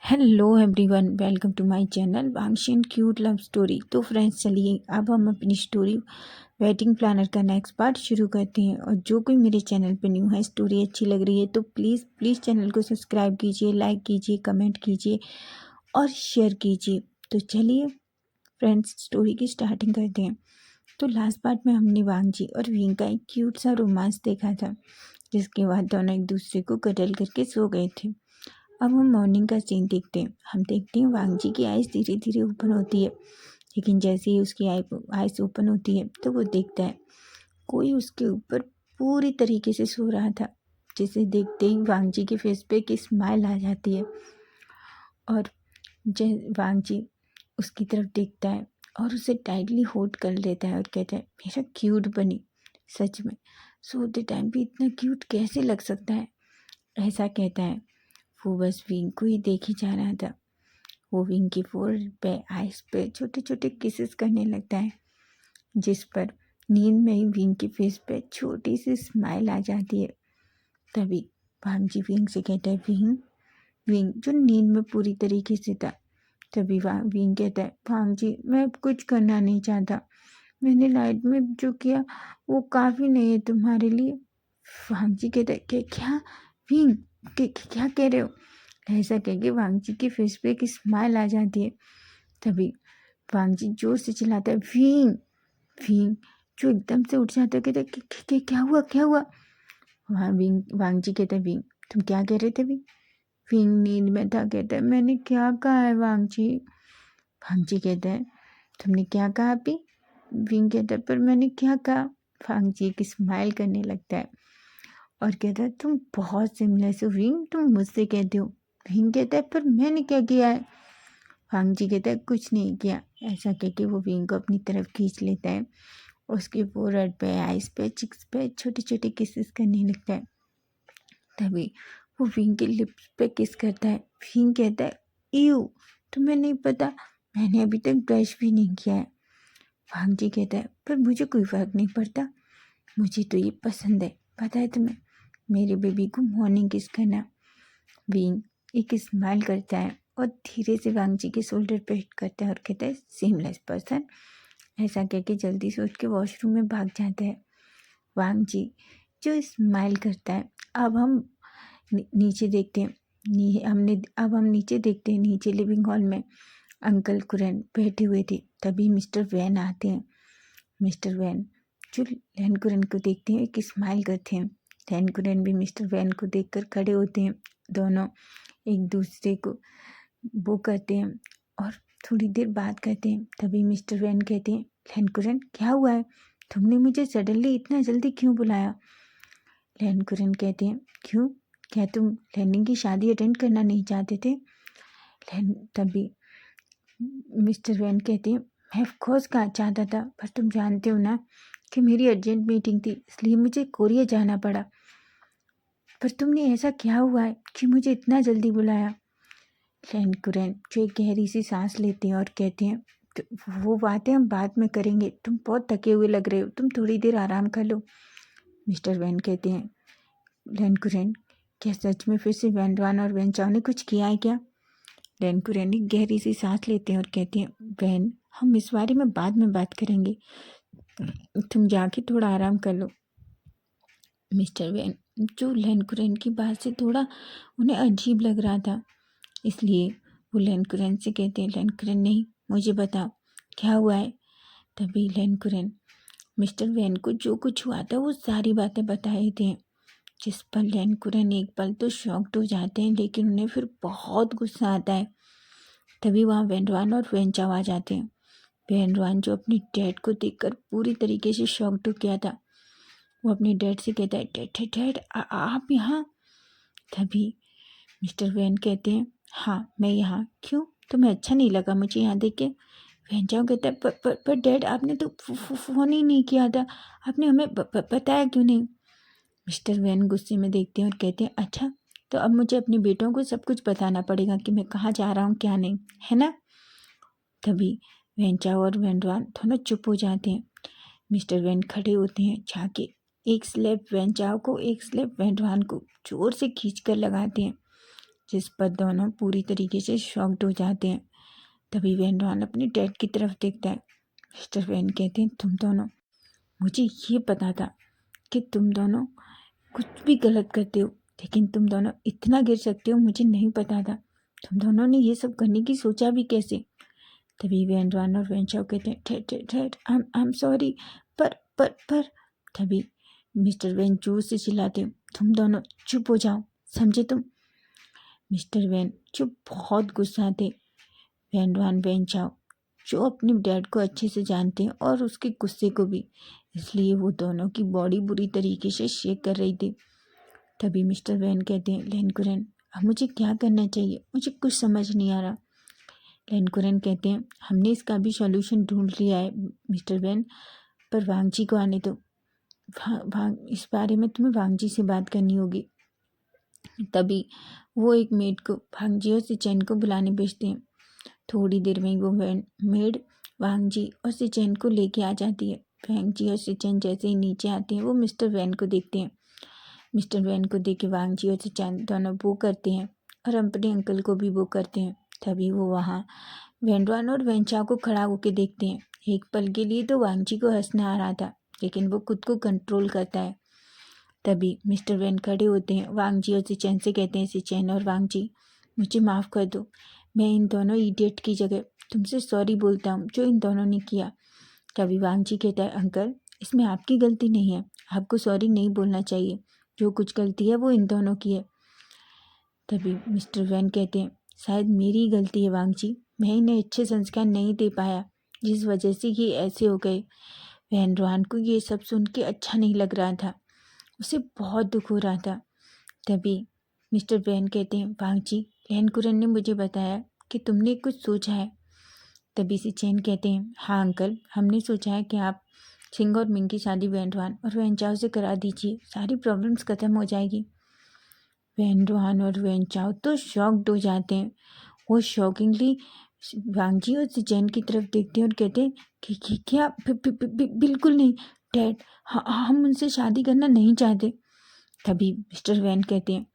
Hello everyone, welcome to my channel Vanshi and cute love story. तो friends, चलिए अब हम अपनी स्टोरी वेडिंग प्लानर का नेक्स्ट पार्ट शुरू करते हैं। और जो कोई मेरे चैनल पे न्यू है, स्टोरी अच्छी लग रही है तो प्लीज़ प्लीज़ चैनल को सब्सक्राइब कीजिए, लाइक कीजिए, कमेंट कीजिए और शेयर कीजिए। तो चलिए फ्रेंड्स, स्टोरी की स्टार्टिंग करते हैं। तो लास्ट पार्ट में हमने वांगजी और विंग का एक क्यूट सा रोमांस देखा था, जिसके बाद दोनों एक दूसरे को कटल करके सो गए थे। अब हम मॉर्निंग का सीन देखते हैं। हम देखते हैं वांगजी की आइज़ धीरे धीरे ओपन होती है, लेकिन जैसे ही उसकी आइज़ ओपन होती है तो वो देखता है कोई उसके ऊपर पूरी तरीके से सो रहा था, जिसे देखते ही वांगजी के फेस पे एक स्माइल आ जाती है। और वांगजी उसकी तरफ देखता है और उसे टाइटली होल्ड कर लेता है और कहता है, मेरा क्यूट बनी, सच में सोते टाइम भी इतना क्यूट कैसे लग सकता है, ऐसा कहता है। वो बस विंग को ही देखे जा रहा था। वो विंग की फोrehead पे, आइस पे छोटे छोटे किसेस करने लगता है, जिस पर नींद में ही विंग के फेस पे छोटी सी स्माइल आ जाती है। तभी भांजी विंग से कहता है, विंग विंग जो नींद में पूरी तरीके से था। तभी विंग कहता है, भांजी मैं अब कुछ करना नहीं चाहता, मैंने नाइट में जो किया वो काफ़ी नहीं है तुम्हारे लिए। भांजी कहता है, क्या विंग, क्या कह रहे हो? ऐसा कह के वांगजी के फेस पे एक स्माइल आ जाती है। तभी वांगजी जोर से चिल्लाता है, भीम भीम, जो एकदम से उठ जाता है, कहता है, क्या हुआ, क्या हुआ? वहाँ वांगजी कहता है, भीम तुम क्या कह रहे थे? भी भीम नींद में था, कहता है, मैंने क्या कहा है वांगजी? वांगजी कहता है, तुमने क्या कहा अभी? विंग कहता है, पर मैंने क्या कहा? वांगजी एक स्माइल करने लगता है और कहता है, तुम बहुत सिमलेस हो विंग, तुम मुझसे कहते हो। विंग कहता है, पर मैंने क्या किया है? वांगजी कहता है, कुछ नहीं किया। ऐसा कह के वो विंग को अपनी तरफ खींच लेता है। उसके फोrehead पे, आइस पे, चिक्स पे छोटे छोटे किसेस करने लगता है। तभी वो विंग के लिप्स पे किस करता है। विंग कहता है, यू तुम्हें नहीं पता, मैंने अभी तक ब्रश भी नहीं किया है। वांगजी कहता है, पर मुझे कोई फर्क नहीं पड़ता, मुझे तो ये पसंद है, पता है तुम्हें, मेरे बेबी को मॉर्निंग किस करना। विंग एक स्माइल करता है और धीरे से वांगजी के शोल्डर पे हिट करता है और कहता है, सीमलेस पर्सन। ऐसा कह के जल्दी से उठ के वॉशरूम में भाग जाता है। वांगजी जो स्माइल करता है। अब हम नीचे देखते हैं। अब हम नीचे देखते हैं। नीचे लिविंग हॉल में अंकल कुरन बैठे हुए थे। तभी मिस्टर वैन आते हैं। मिस्टर वैन जो लैन कुरन को देखते हैं, एक स्माइल करते हैं। लैन कुरन भी मिस्टर वैन को देखकर खड़े होते हैं। दोनों एक दूसरे को वो करते हैं और थोड़ी देर बात करते हैं। तभी मिस्टर वैन कहते हैं, लैन कुरन क्या हुआ है, तुमने मुझे सडनली इतना जल्दी क्यों बुलाया? लैन कुरन कहते हैं, क्यों, क्या तुम लैंडिंग की शादी अटेंड करना नहीं चाहते थे? तभी मिस्टर वैन कहते हैं, मैं ऑफकोर्स कहा चाहता था, पर तुम जानते हो ना कि मेरी अर्जेंट मीटिंग थी, इसलिए मुझे कोरिया जाना पड़ा। पर तुमने ऐसा क्या हुआ है कि मुझे इतना जल्दी बुलाया? लैन कुरन जो एक गहरी सी सांस लेते हैं और कहते हैं, वो बातें हम बाद में करेंगे, तुम बहुत थके हुए लग रहे हो, तुम थोड़ी देर आराम कर लो। मिस्टर वैन कहते हैं, लैन कुरन क्या सच में फिर से वैन और वैन चाओ ने कुछ किया है क्या? लैन कुरन एक गहरी सी सांस लेते हैं और कहते हैं, वैन हम इस बारे में बाद में बात करेंगे, तुम जाके थोड़ा आराम कर लो। मिस्टर वैन जो लैन कुरन की बात से थोड़ा उन्हें अजीब लग रहा था, इसलिए वो लैन कुरन से कहते हैं, लैन कुरन नहीं, मुझे बताओ क्या हुआ है। तभी लैन कुरन मिस्टर वैन को जो कुछ हुआ था वो सारी बातें बताए थे, जिस पर लैन कुरन एक पल तो शॉक्ड हो जाते हैं, लेकिन उन्हें फिर बहुत गुस्सा आता है। तभी वहाँ वेनरवान और वेंचाओ आ जाते हैं। वेनरवान जो अपने डैड को देखकर पूरी तरीके से शॉक्ड हो गया था, वो अपने डैड से कहता है, डैड डैड डैड आप यहाँ? तभी मिस्टर वैन कहते हैं, हाँ मैं यहाँ, क्यों, तुम्हें अच्छा नहीं लगा मुझे यहाँ देख के? वेंचाओ कहता है, पर डैड आपने तो फ़ोन ही नहीं किया था, आपने हमें बताया क्यों नहीं? मिस्टर वैन गुस्से में देखते हैं और कहते हैं, अच्छा तो अब मुझे अपने बेटों को सब कुछ बताना पड़ेगा कि मैं कहाँ जा रहा हूँ, क्या नहीं, है ना? तभी वेंचाओ और वेनरवान दोनों चुप हो जाते हैं। मिस्टर वैन खड़े होते हैं, जाके एक स्लैप वेंचाओ को, एक स्लैप वेनरवान को जोर से खींच कर लगाते हैं। जिस पर दोनों पूरी तरीके से शॉक्ड हो जाते हैं। तभी वैन अपने डैड की तरफ देखता है। मिस्टर वैन कहते हैं, तुम दोनों, मुझे ये पता था कि तुम दोनों कुछ भी गलत करते हो, लेकिन तुम दोनों इतना गिर सकते हो मुझे नहीं पता था। तुम दोनों ने ये सब करने की सोचा भी कैसे? तभी वैन और वैन चाओ कहते हैं, ठहर, आई एम सॉरी, पर तभी मिस्टर वैन जोर से चिल्लाते, तुम दोनों चुप हो जाओ, समझे तुम? मिस्टर वैन जो बहुत गुस्सा थे, वैन चाओ जो अपने डैड को अच्छे से जानते हैं और उसके गुस्से को भी, इसलिए वो दोनों की बॉडी बुरी तरीके से शेक कर रही थी। तभी मिस्टर वैन कहते हैं, लेनकुरन अब मुझे क्या करना चाहिए, मुझे कुछ समझ नहीं आ रहा। लेनकुरन कहते हैं, हमने इसका भी सॉल्यूशन ढूंढ लिया है मिस्टर वैन, पर वांगजी को आने दो। इस बारे में तुम्हें वांगजी से बात करनी होगी। तभी वो एक मेड को वांगजी और सिचेन को बुलाने भेजते हैं। थोड़ी देर में वो मेड वांगजी और सिचेन को लेके आ जाती है। वांगजी और सिचेन जैसे ही नीचे आते हैं वो मिस्टर वैन को देखते हैं। मिस्टर वैन को देख के वांगजी और सिचेन दोनों वो करते हैं और अपने अंकल को भी वो करते हैं। तभी वो वहाँ वैन और वैनचा को खड़ा होकर देखते हैं। एक पल के लिए तो वांगजी को हंसना आ रहा था, लेकिन वो खुद को कंट्रोल करता है। तभी मिस्टर वैन खड़े होते हैं। वांगजी और सिचेन से कहते हैं, सिचेन और वांगजी, मुझे माफ़ कर दो, मैं इन दोनों इडियट की जगह तुमसे सॉरी बोलता हूँ जो इन दोनों ने किया। तभी वांगजी कहता है, अंकल इसमें आपकी गलती नहीं है, आपको सॉरी नहीं बोलना चाहिए, जो कुछ गलती है वो इन दोनों की है। तभी मिस्टर वैन कहते हैं, शायद मेरी गलती है वांगजी, मैं इन्हें अच्छे संस्कार नहीं दे पाया, जिस वजह से ये ऐसे हो गए। वैन को ये सब सुन के अच्छा नहीं लग रहा था, उसे बहुत दुख हो रहा था। तभी मिस्टर वैन कहते हैं, वांगजी लेनकुरन ने मुझे बताया कि तुमने कुछ सोचा है। तभी सिचेन कहते हैं, हाँ अंकल, हमने सोचा है कि आप सिंह और मिंग की शादी वैन और वैनचाओ से करा दीजिए, सारी प्रॉब्लम्स खत्म हो जाएगी। वैन और वैनचाओ तो शॉक्ड हो जाते हैं। वो शॉकिंगली वांगजी और सिचेन की तरफ देखते हैं और कहते हैं कि क्या बिल्कुल नहीं डैड, हम उनसे शादी करना नहीं चाहते। तभी मिस्टर वैन कहते हैं,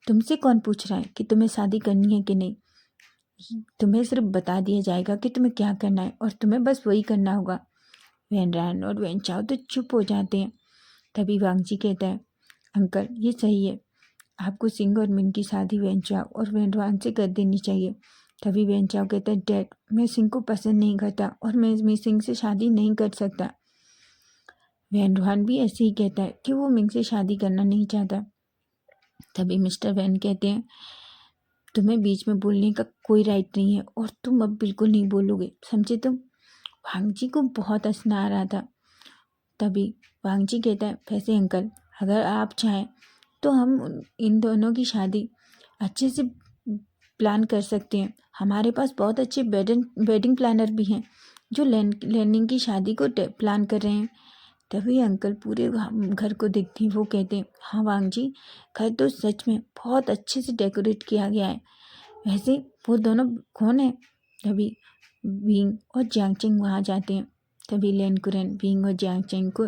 तुमसे कौन पूछ रहा है कि तुम्हें शादी करनी है कि नहीं, तुम्हें सिर्फ बता दिया जाएगा कि तुम्हें क्या करना है और तुम्हें बस वही करना होगा। वैन और वैनचाओ तो चुप हो जाते हैं। तभी वांगजी कहता है, अंकल ये सही है, आपको सिंह और मिंग की शादी वैनचाओ और वैन से कर देनी चाहिए। तभी वैनचाओ कहता है, डैड मैं सिंह को पसंद नहीं करता और मैं सिंह से शादी नहीं कर सकता। वैन भी ऐसे ही कहता है कि वो मिंग से शादी करना नहीं चाहता। तभी मिस्टर वैन कहते हैं, तुम्हें बीच में बोलने का कोई राइट नहीं है और तुम अब बिल्कुल नहीं बोलोगे, समझे तुम? वांगजी को बहुत हंसना आ रहा था। तभी वांगजी कहता है, वैसे अंकल अगर आप चाहें तो हम इन दोनों की शादी अच्छे से प्लान कर सकते हैं, हमारे पास बहुत अच्छे वेडिंग प्लानर भी हैं जो लर्निंग की शादी को प्लान कर रहे हैं। तभी अंकल पूरे घर को देखते हैं, वो कहते हैं, हाँ वांगजी घर तो सच में बहुत अच्छे से डेकोरेट किया गया है, वैसे वो दोनों कौन है? तभी विंग और जियांगचेंग वहाँ जाते हैं। तभी लेनकुरन विंग और जियांगचेंग को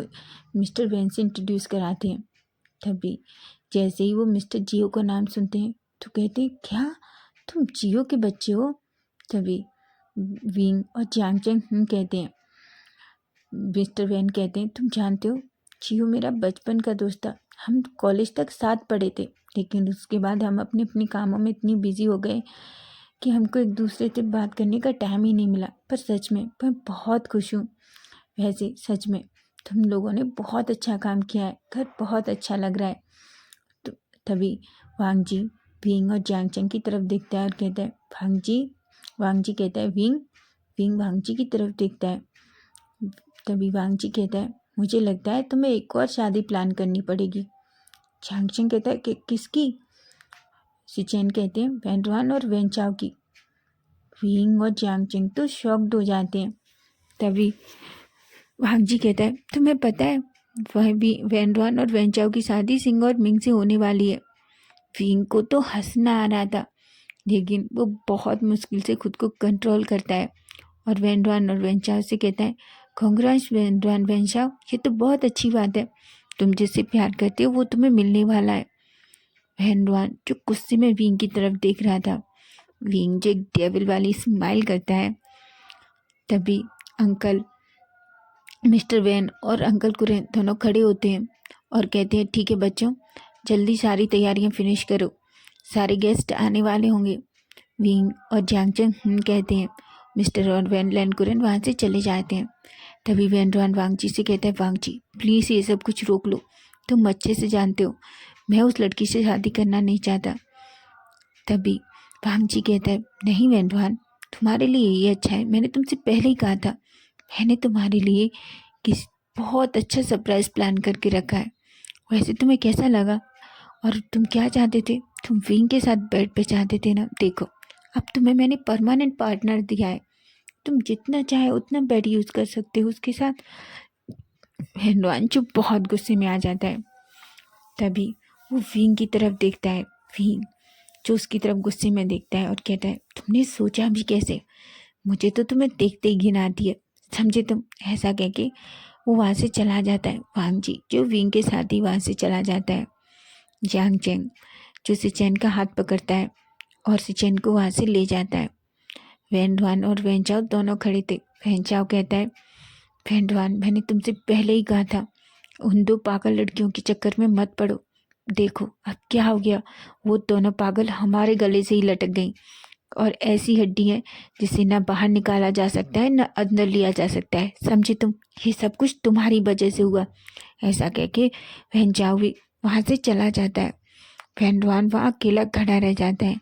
मिस्टर वैन से इंट्रोड्यूस कराते हैं। तभी जैसे ही वो मिस्टर जियो का नाम सुनते हैं तो कहते हैं, क्या तुम जियो के बच्चे हो? तभी विंग और जियांगचेंग कहते हैं। मिस्टर वैन कहते हैं, तुम जानते हो जियो मेरा बचपन का दोस्त था, हम कॉलेज तक साथ पढ़े थे, लेकिन उसके बाद हम अपने अपने कामों में इतनी बिजी हो गए कि हमको एक दूसरे से बात करने का टाइम ही नहीं मिला। पर सच में मैं बहुत खुश हूँ, वैसे सच में तुम लोगों ने बहुत अच्छा काम किया है, घर बहुत अच्छा लग रहा है। तो तभी वांगजी विंग और जियांगचेंग की तरफ देखता है और कहता है, वांगजी कहता है, विंग वांगजी की तरफ देखता है। तभी वांगजी कहता है, मुझे लगता है तुम्हें एक और शादी प्लान करनी पड़ेगी। जियांगचेंग कहता है कि किसकी? सिचेन कहते हैं, वैन और वैनचाओ की। विंग और जियांगचेंग तो शॉक्ड हो जाते हैं। तभी वांगजी कहता है, तुम्हें पता है वह भी वैन और वैनचाओ की शादी सिंह और मिंग से होने वाली है। विंग को तो हंसना आ रहा था, लेकिन वो बहुत मुश्किल से खुद को कंट्रोल करता है और वैन और वैनचाओ से कहता है, कांग्रेस वैनचाओ, ये तो बहुत अच्छी बात है, तुम जिससे प्यार करते हो वो तुम्हें मिलने वाला है। वैनडुआन जो गुस्से में विंग की तरफ देख रहा था, विंग जो एक डेविल वाली स्माइल करता है। तभी अंकल मिस्टर वैन और अंकल कुरेन दोनों खड़े होते हैं और कहते हैं, ठीक है बच्चों, जल्दी सारी तैयारियां फिनिश करो, सारे गेस्ट आने वाले होंगे। विंग और जियांगचंग कहते हैं। मिस्टर और वैन लैनकुरन वहाँ से चले जाते हैं। तभी वैनडुआन वांगची से कहता है, वांगची प्लीज़ ये सब कुछ रोक लो, तुम अच्छे से जानते हो मैं उस लड़की से शादी करना नहीं चाहता। तभी वांगची कहता है, नहीं वैनडुआन, तुम्हारे लिए ये अच्छा है, मैंने तुमसे पहले ही कहा था, मैंने तुम्हारे लिए किस बहुत अच्छा सरप्राइज प्लान करके रखा है। वैसे तुम्हें कैसा लगा और तुम क्या चाहते थे? तुम विंग के साथ बेड पे चाहते थे ना? देखो अब तुम्हें मैंने परमानेंट पार्टनर दिया है, तुम जितना चाहे उतना बेड यूज़ कर सकते हो उसके साथ। हिंडवांचु बहुत गुस्से में आ जाता है। तभी वो विंग की तरफ देखता है, विंग जो उसकी तरफ गुस्से में देखता है और कहता है, तुमने सोचा भी कैसे? मुझे तो तुम्हें देखते ही घिन आती है, समझे तुम? ऐसा कह के वो वहाँ से चला जाता है। वांगजी जो विंग के साथ ही वहाँ से चला जाता है। जियांगचेंग जो सिचेन का हाथ पकड़ता है और सिचेन को वहाँ से ले जाता है। वैनडुआन और वैनचाओ दोनों खड़े थे। वैनचाओ कहता है, वैनडुआन मैंने तुमसे पहले ही कहा था उन दो पागल लड़कियों के चक्कर में मत पड़ो। देखो अब क्या हो गया, वो दोनों पागल हमारे गले से ही लटक गई और ऐसी हड्डी है जिसे ना बाहर निकाला जा सकता है ना अंदर लिया जा सकता है, समझे तुम? ये सब कुछ तुम्हारी वजह से हुआ। ऐसा कह के वैनचाओ भी वहाँ से चला जाता है। वैनडुआन वहाँ अकेला खड़ा रह जाता है।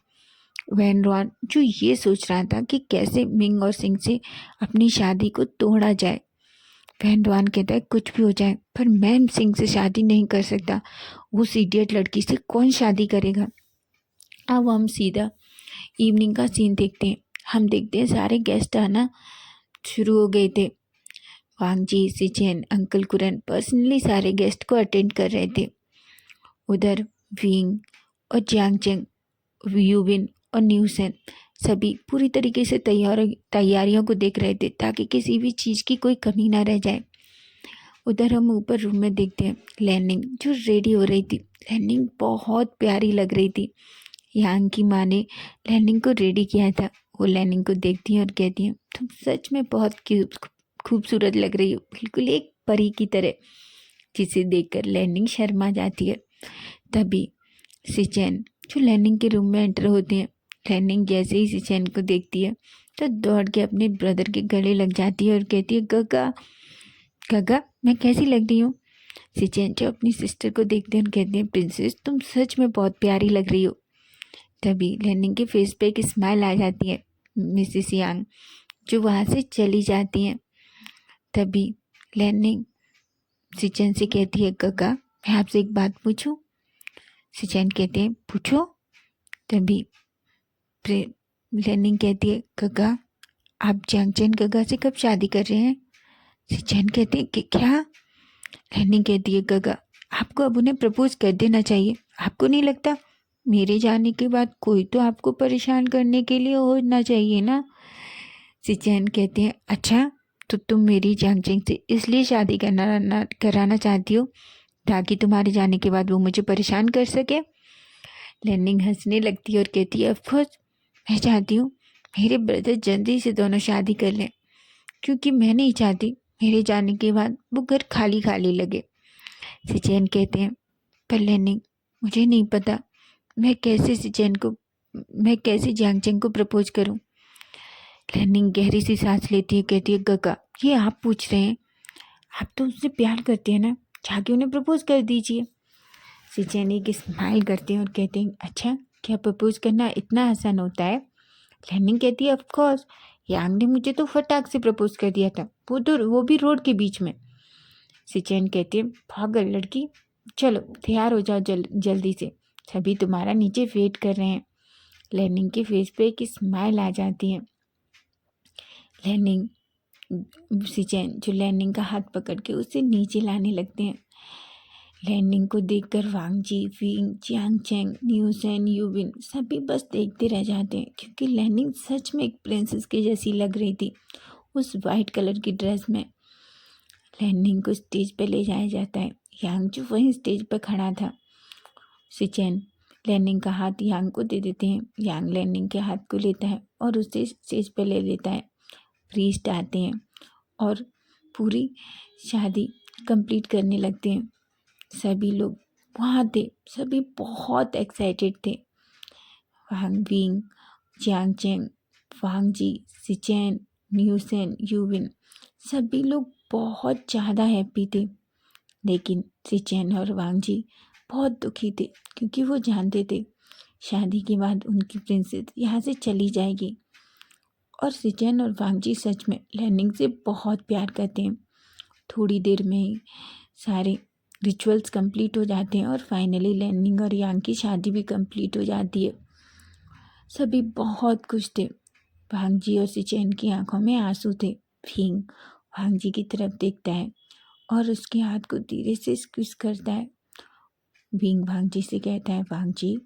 वैनडुआन जो ये सोच रहा था कि कैसे मिंग और सिंह से अपनी शादी को तोड़ा जाए। वैनडुआन कहता है, कुछ भी हो जाए पर मैं सिंह से शादी नहीं कर सकता, उस इडियट लड़की से कौन शादी करेगा। अब हम सीधा इवनिंग का सीन देखते हैं। हम देखते हैं सारे गेस्ट आना शुरू हो गए थे। वांगजी, सिचेन, अंकल कुरन पर्सनली सारे गेस्ट को अटेंड कर रहे थे। उधर विंग और जियांगचेंग, यूबिन और न्यूसेन सभी पूरी तरीके से तैयारियों को देख रहे थे ताकि किसी भी चीज़ की कोई कमी ना रह जाए। उधर हम ऊपर रूम में देखते हैं लैनिंग जो रेडी हो रही थी। लैनिंग बहुत प्यारी लग रही थी। यांग की माँ ने लैनिंग को रेडी किया था। वो लैनिंग को देखती हैं और कहती हैं, तुम सच में बहुत खूबसूरत लग रही हो, बिल्कुल एक परी की तरह, जिसे देखकर लैनिंग शर्मा जाती है। तभी सिचेन जो लैनिंग के रूम में एंटर होते हैं, लैनिंग जैसे ही सिचेन को देखती है तो दौड़ के अपने ब्रदर के गले लग जाती है और कहती है, गगा गगा मैं कैसी लग रही हूँ? सिचेन जो अपनी सिस्टर को देखते हैं और कहते हैं, प्रिंसेस तुम सच में बहुत प्यारी लग रही हो। तभी लैनिंग के फेस पे एक स्माइल आ जाती है। मिसिस यांग जो वहाँ से चली जाती हैं। तभी लैनिंग सिचेन से कहती है, गगा मैं आपसे एक बात पूछूं? सिचेन कहते हैं, पूछो। तभी लैनिंग कहती है, गगा आप जियांगचेन गगा से कब शादी कर रहे हैं? सिचेन कहते हैं कि क्या? लैनिंग कहती है, गगा आपको अब उन्हें प्रपोज कर देना चाहिए, आपको नहीं लगता? मेरे जाने के बाद कोई तो आपको परेशान करने के लिए होना चाहिए ना। सिचेन कहते हैं, अच्छा तो तुम मेरी जियांगचेन से इसलिए शादी कराना चाहती हो ताकि तुम्हारे जाने के बाद वो मुझे परेशान कर सके? लैनिंग हंसने लगती है और कहती है, ऑफकोर्स मैं चाहती हूँ मेरे ब्रदर जल्दी से दोनों शादी कर लें, क्योंकि मैं नहीं चाहती मेरे जाने के बाद वो घर खाली खाली लगे। सिचेन कहते हैं, पर लैनिंग मुझे नहीं पता मैं कैसे जियांगचेन को प्रपोज करूं। लैनिंग गहरी सी सांस लेती है, कहती है, गगा ये आप पूछ रहे हैं? आप तो उससे प्यार करते हैं ना, जाके उन्हें प्रपोज कर दीजिए। सिचेन एक स्माइल करते हैं और कहते हैं, अच्छा क्या प्रपोज करना इतना आसान होता है? लैनिंग कहती है, ऑफकोर्स यांग ने मुझे तो फटाक से प्रपोज कर दिया था, वो भी रोड के बीच में। सिचेन कहती है, पागल लड़की, चलो तैयार हो जाओ जल्दी से, सभी तुम्हारा नीचे वेट कर रहे हैं। लैनिंग के फेस पे एक स्माइल आ जाती है। लैनिंग सिचेन जो लैनिंग का हाथ पकड़ के उसे नीचे लाने लगते हैं। लैनिंग को देखकर वांगजी, विंग, जियांगचेंग, न्यूसेन, यूबिन सभी बस देखते रह जाते हैं, क्योंकि लैनिंग सच में एक प्रिंसेस के जैसी लग रही थी उस वाइट कलर की ड्रेस में। लैनिंग को स्टेज पे ले जाया जाता है। यांग जो वहीं स्टेज पर खड़ा था। सिचेन लैनिंग का हाथ यांग को दे देते हैं। यांग लैनिंग के हाथ को लेता है और उसे स्टेज पे ले लेता है। प्रीस्ट आते हैं और पूरी शादी कंप्लीट करने लगते हैं। सभी लोग वहाँ थे, सभी बहुत एक्साइटेड थे। वांग विंग, जियांग चेंग, वांग जी, सिचेन, न्यूसेन, यूविन सभी लोग बहुत ज़्यादा हैप्पी थे। लेकिन सिचेन और वांग जी बहुत दुखी थे क्योंकि वो जानते थे शादी के बाद उनकी प्रिंसेस यहाँ से चली जाएगी। और सिचेन और वांग जी सच में लैनिंग से बहुत प्यार करते हैं। थोड़ी देर में ही सारे रिचुअल्स कंप्लीट हो जाते हैं और फाइनली लैनिंग और यांग की शादी भी कंप्लीट हो जाती है। सभी बहुत खुश थे। वांग जी और सिचेन की आंखों में आंसू थे। फिंग वांग जी की तरफ देखता है और उसके हाथ को धीरे से स्क्विज करता है। विंग वांग जी से कहता है, वांग जी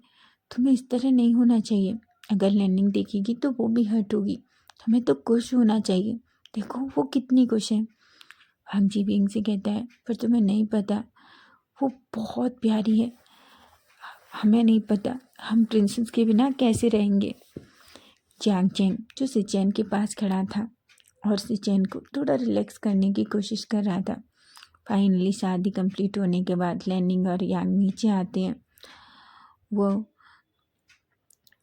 तुम्हें इस तरह नहीं होना चाहिए। अगर लैनिंग देखेगी तो वो भी हर्ट होगी। तुम्हें तो खुश होना चाहिए। देखो वो कितनी खुश है। वांग जी विंग से कहता है, पर तुम्हें नहीं पता वो बहुत प्यारी है। हमें नहीं पता हम प्रिंसेस के बिना कैसे रहेंगे। जियांग चेंग जो सिचेन के पास खड़ा था और सिचेन को थोड़ा रिलैक्स करने की कोशिश कर रहा था। फाइनली शादी कंप्लीट होने के बाद लैनिंग और यांग नीचे आते हैं। वो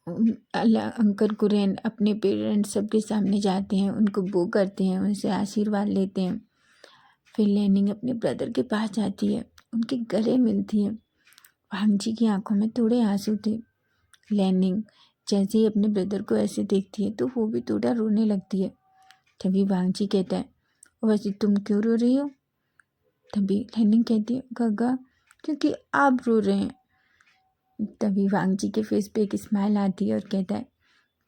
अंकल कुरेन अपने पेरेंट्स सबके सामने जाते हैं, उनको बो करते हैं, उनसे आशीर्वाद लेते हैं। फिर लैनिंग अपने ब्रदर के पास जाती है, उनके गले मिलती है। वांग जी की आंखों में थोड़े आंसू थे। लैनिंग जैसे ही अपने ब्रदर को ऐसे देखती है तो वो भी थोड़ा रोने लगती है। तभी वांग जी कहता है, वैसे तुम क्यों रो रही हो? तभी लैनिंग कहती है, गगा क्योंकि आप रो रहे हैं। तभी वांग जी के फेस पे एक स्माइल आती है और कहता है,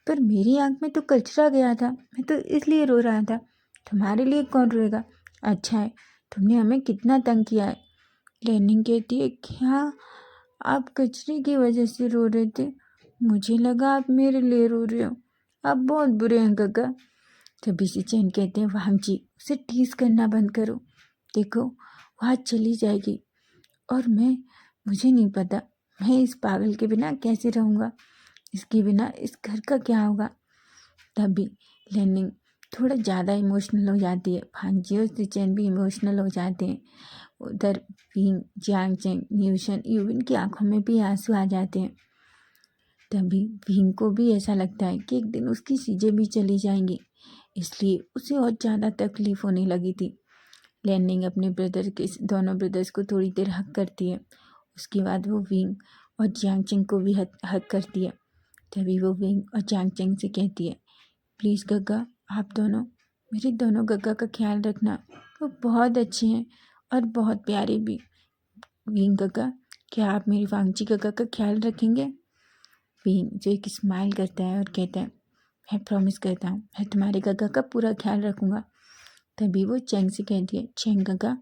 पर मेरी आंख में तो कचरा गया था, मैं तो इसलिए रो रहा था। तुम्हारे लिए कौन रोएगा? अच्छा है, तुमने हमें कितना तंग किया है। लैनिंग कहती है, क्या आप कचरे की वजह से रो रहे थे? मुझे लगा आप मेरे लिए रो रहे हो। आप बहुत बुरे हैं गगा। तभी सिचेन कहते हैं, वांग जी उसे टीज करना बंद करो। देखो वो आज चली जाएगी और मुझे नहीं पता मैं इस पागल के बिना कैसे रहूँगा। इसके बिना इस घर का क्या होगा। तभी लैनिंग थोड़ा ज़्यादा इमोशनल हो जाती है। वांग जी और सिचेन भी इमोशनल हो जाते हैं। उधर विंग, जियांग चेंग, न्यूशन, यूविन की आंखों में भी आंसू आ जाते हैं। तभी विंग को भी ऐसा लगता है कि एक दिन उसकी चीज़ें भी चली जाएंगी, इसलिए उसे और ज़्यादा तकलीफ होने लगी थी। लैनिंग अपने दोनों ब्रदर्स को थोड़ी देर हक करती है। उसके बाद वो विंग और जियांग चेंग को भी हक करती है। तभी वो विंग और जियांग चेंग से कहती है, प्लीज़ गग्गा आप दोनों मेरे दोनों गग्गा का ख्याल रखना। वो बहुत अच्छे हैं और बहुत प्यारे भी। विंग गग्गा क्या आप मेरी वांगची गग्गा का ख्याल रखेंगे? विंग जो एक स्माइल करता है और कहता है, मैं प्रॉमिस करता हूँ मैं तुम्हारे गग्गा का पूरा ख्याल रखूँगा। तभी वो चेंग से कहती है, चेंग गग्गा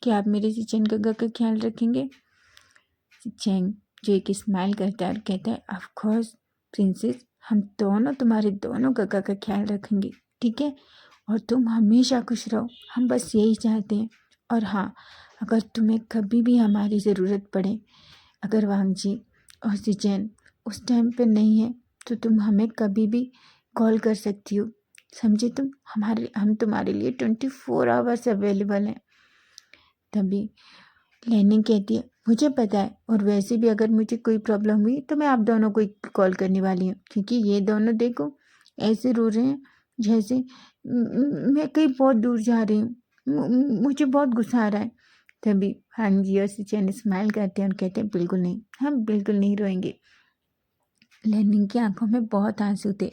क्या आप मेरे सिचेन गग्गा का ख्याल रखेंगे? चेंग जो एक स्माइल करता है और कहता है, ऑफ कोर्स प्रिंसेस, हम दोनों तुम्हारे दोनों गग्गा का ख्याल रखेंगे, ठीक है? और तुम हमेशा खुश रहो, हम बस यही चाहते हैं। और हाँ, अगर तुम्हें कभी भी हमारी ज़रूरत पड़े, अगर वांग जी और सिचेन उस टाइम पे नहीं है तो तुम हमें कभी भी कॉल कर सकती हो, समझे? हम तुम्हारे लिए 24 आवर्स अवेलेबल हैं। तभी लैनिंग कहती है, मुझे पता है, और वैसे भी अगर मुझे कोई प्रॉब्लम हुई तो मैं आप दोनों को ही कॉल करने वाली हूँ, क्योंकि ये दोनों देखो ऐसे रो रहे हैं जैसे मैं कहीं बहुत दूर जा रही हूँ। मुझे बहुत गुस्सा आ रहा है। तभी हांग जी और सिचेन स्माइल करते हैं और कहते हैं, बिल्कुल नहीं, हम बिल्कुल नहीं रोएंगे। लैनिंग की आंखों में बहुत आंसू थे।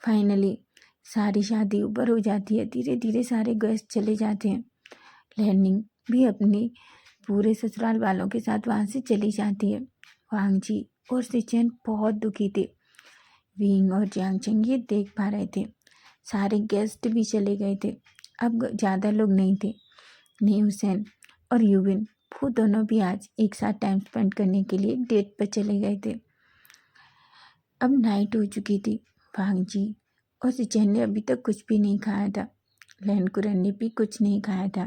फाइनली सारी शादी ऊपर हो जाती है, धीरे धीरे सारे गेस्ट चले जाते हैं। लैनिंग भी अपनी पूरे ससुराल वालों के साथ वहाँ से चली जाती है। वांग जी और सिचेन बहुत दुखी थे। विंग और जियांग चेंग ये देख पा रहे थे। सारे गेस्ट भी चले गए थे, अब ज़्यादा लोग नहीं थे। न्यूसेन और यूविन वो दोनों भी आज एक साथ टाइम स्पेंड करने के लिए डेट पर चले गए थे। अब नाइट हो चुकी थी। वांग जी और सिचेन ने अभी तक कुछ भी नहीं खाया था। लैन कुरन ने भी कुछ नहीं खाया था।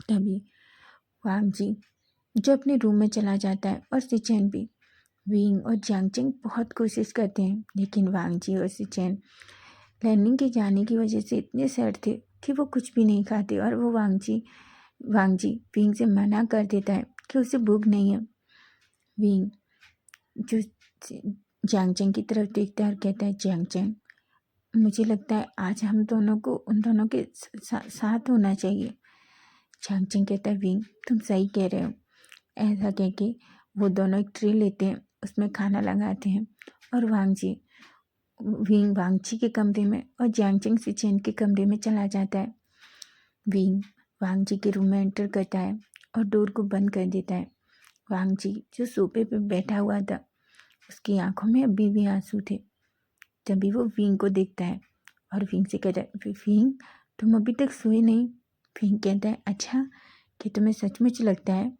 तभी वांग जी जो अपने रूम में चला जाता है और सिचेन भी विंग और जियांगचैंग बहुत कोशिश करते हैं, लेकिन वांग जी और सिचेन लैनिंग के जाने की वजह से इतने सैड थे कि वो कुछ भी नहीं खाते। और वो वांग जी विंग से मना कर देता है कि उसे भूख नहीं है। विंग जो जियांगचैंग की तरफ देखता है और कहता है, जियांगचैंग, मुझे लगता है आज हम दोनों को उन दोनों के साथ होना चाहिए। जियांगचैंग कहता है, विंग तुम सही कह रहे हो। ऐसा कह के वो दोनों एक ट्रे लेते हैं, उसमें खाना लगाते हैं और विंग वांगची के कमरे में और जियांगचैंग सिचेन के कमरे में चला जाता है। विंग वांगची के रूम में एंटर करता है और डोर को बंद कर देता है। वांगची जो सोफे पे बैठा हुआ था, उसकी आंखों में अभी भी आंसू थे। तभी वो विंग को देखता है और विंग से कहता है, विंग तुम अभी तक सोए नहीं। विंग कहता है, अच्छा, कि तुम्हें सचमुच लगता है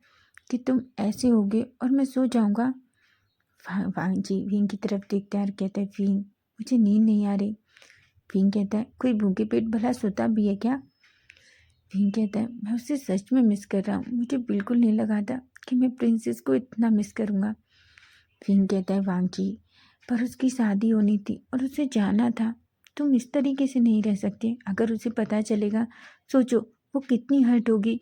कि तुम ऐसे होगे और मैं सो जाऊंगा। वांग जी विंग की तरफ देखता है और कहता है, विंग मुझे नींद नहीं आ रही। विंग कहता है, कोई भूखे पेट भला सोता भी है क्या? विंग कहता है, मैं उसे सच में मिस कर रहा हूँ। मुझे बिल्कुल नहीं लगा था कि मैं प्रिंसेस को इतना मिस करूँगा। विंग कहता है, वांग जी पर उसकी शादी होनी थी और उसे जाना था। तुम इस तरीके से नहीं रह सकते। अगर उसे पता चलेगा, सोचो वो कितनी हर्ट होगी।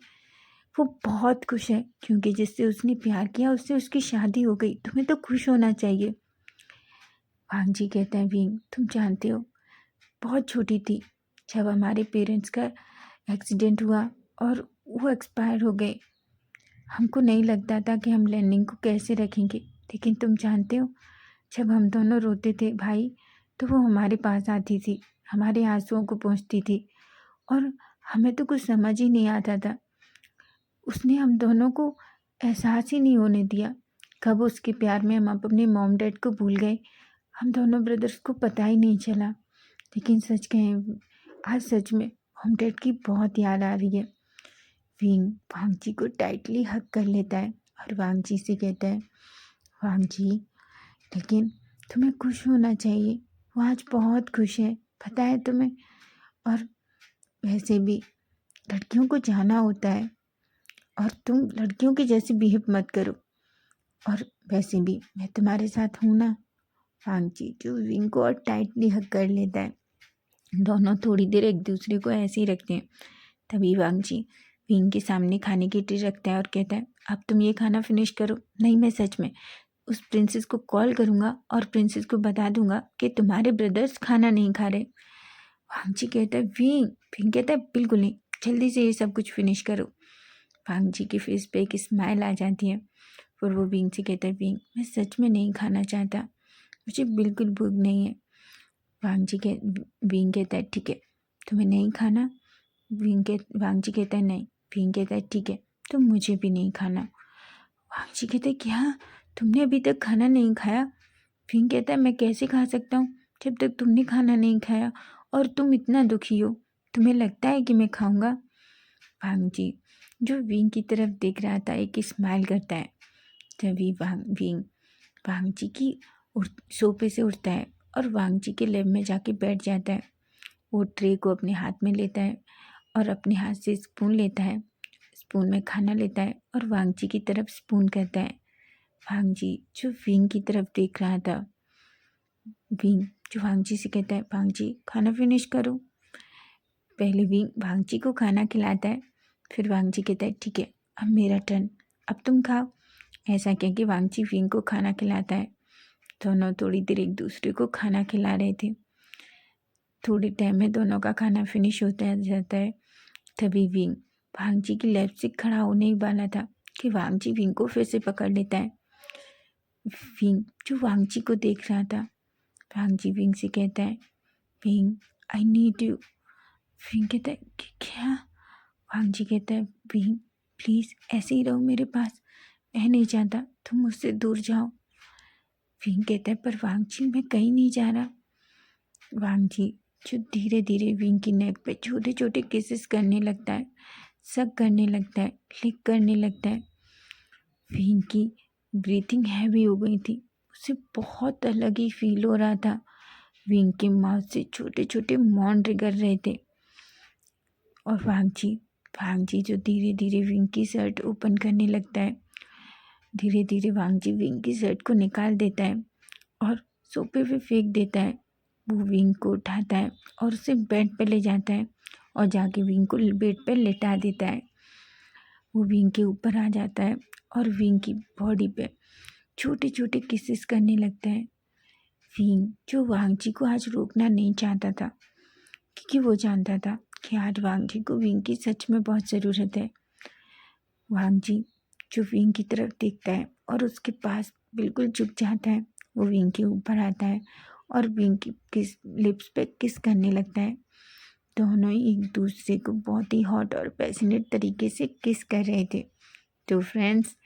वो बहुत खुश है क्योंकि जिससे उसने प्यार किया उससे उसकी शादी हो गई। तुम्हें तो खुश होना चाहिए। वांग जी कहता है, विंग तुम जानते हो, बहुत छोटी थी जब हमारे पेरेंट्स का एक्सीडेंट हुआ और वो एक्सपायर हो गए। हमको नहीं लगता था कि हम लैनिंग को कैसे रखेंगे, लेकिन तुम जानते हो, जब हम दोनों रोते थे भाई, तो वो हमारे पास आती थी, हमारे आंसुओं को पोंछती थी और हमें तो कुछ समझ ही नहीं आता था। उसने हम दोनों को एहसास ही नहीं होने दिया। कब उसके प्यार में हम अपने मॉम डैड को भूल गए, हम दोनों ब्रदर्स को पता ही नहीं चला। लेकिन सच कहें, आज सच में मॉम डैड की बहुत याद आ रही है। विंग वांग जी को टाइटली हग कर लेता है और वांग जी से कहता है, वांग जी लेकिन तुम्हें खुश होना चाहिए। वो आज बहुत खुश है, पता है तुम्हें। और वैसे भी लड़कियों को जाना होता है और तुम लड़कियों की जैसे बिहेव मत करो। और वैसे भी मैं तुम्हारे साथ हूँ ना। वांग जी जो विंग को और टाइटली हग कर लेता है। दोनों थोड़ी देर एक दूसरे को ऐसे ही रखते हैं। तभी वांग जी विंग के सामने खाने की ट्रे रखता है और कहता है, अब तुम ये खाना फिनिश करो, नहीं मैं सच में उस प्रिंसेस को कॉल करूँगा और प्रिंसेस को बता दूंगा कि तुम्हारे ब्रदर्स खाना नहीं खा रहे। वांग जी कहता है, विंग कहता है, बिल्कुल नहीं, जल्दी से ये सब कुछ फिनिश करो। वांग जी के फेस पे एक स्माइल आ जाती है और वो विंग से कहता है, विंग मैं सच में नहीं खाना चाहता, मुझे बिल्कुल भूख नहीं है। विंग कहता है, ठीक है तुम्हें नहीं खाना। वांग जी कहता है, नहीं। विंग कहता है, ठीक है तो मुझे भी नहीं खाना। वांग जी कहता है, क्या तुमने अभी तक खाना नहीं खाया? विंग कहता है, मैं कैसे खा सकता हूँ जब तक तुमने खाना नहीं खाया और तुम इतना दुखी हो। तुम्हें लगता है कि मैं खाऊंगा? वांग जी जो विंग की तरफ देख रहा था एक स्माइल करता है। तभी विंग वांग जी की सोफे से उठता है और वांग जी के लेब में जाके बैठ जाता है। वो ट्रे को अपने हाथ में लेता है और अपने हाथ से स्पून लेता है, स्पून में खाना लेता है और वांग जी की तरफ स्पून करता है। वांग जी जो विंग की तरफ देख रहा था, विंग जो वांग जी से कहता है, वांग जी खाना फिनिश करो। पहले विंग वांग जी को खाना खिलाता है, फिर वांग जी कहता है, ठीक है अब मेरा टर्न, अब तुम खाओ। ऐसा कह के वांग जी विंग को खाना खिलाता है। दोनों थोड़ी देर एक दूसरे को खाना खिला रहे थे। थोड़े टाइम में दोनों का खाना फिनिश होता जाता है। तभी विंग वांग जी की लेफ्ट से खड़ा होने ही वाला था कि वांग जी विंग को फिर से पकड़ लेता है। विंग जो वांग जी को देख रहा था, वांग जी विंग से कहता है, wing I need you. Wing कहता है कि क्या? वांग जी कहता है, विंग प्लीज़ ऐसे ही रहो मेरे पास, मैं नहीं चाहता तुम मुझसे दूर जाओ। विंग कहता है, पर वांग जी मैं कहीं नहीं जा रहा। वांग जी जो धीरे धीरे विंग की नेक पे छोटे छोटे किसेस करने लगता है, सक करने लगता है, लिक करने लगता है। विंग की ब्रीथिंग हैवी हो गई थी, उसे बहुत अलग ही फील हो रहा था। विंग के माउथ से छोटे छोटे मौन निकल रहे थे। और वांग जी जो धीरे धीरे विंग की शर्ट ओपन करने लगता है। धीरे धीरे वांगजी विंग की शर्ट को निकाल देता है और सोफे पे फेंक देता है। वो विंग को उठाता है और उसे बेड पे ले जाता है और जाके विंग को बेड पे लेटा देता है। वो विंग के ऊपर आ जाता है और विंग की बॉडी पे छोटे छोटे किसेस करने लगता है। विंग जो वांगजी को आज रोकना नहीं चाहता था, क्योंकि वो जानता था कि आज वांगजी को विंग की सच में बहुत ज़रूरत है। वांगजी जो विंग की तरफ देखता है और उसके पास बिल्कुल झुक जाता है। वो विंग के ऊपर आता है और विंग की लिप्स पे किस करने लगता है। दोनों ही एक दूसरे को बहुत ही हॉट और पैशनेट तरीके से किस कर रहे थे। तो फ्रेंड्स,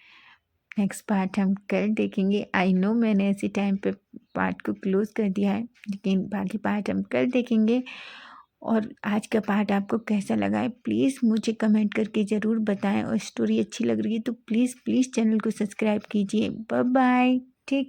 नेक्स्ट पार्ट हम कल देखेंगे। आई नो मैंने ऐसे टाइम पे पार्ट को क्लोज कर दिया है, लेकिन बाकी पार्ट हम कल देखेंगे। और आज का पार्ट आपको कैसा लगा है प्लीज़ मुझे कमेंट करके ज़रूर बताएं। और स्टोरी अच्छी लग रही है तो प्लीज़ चैनल को सब्सक्राइब कीजिए। Bye bye, take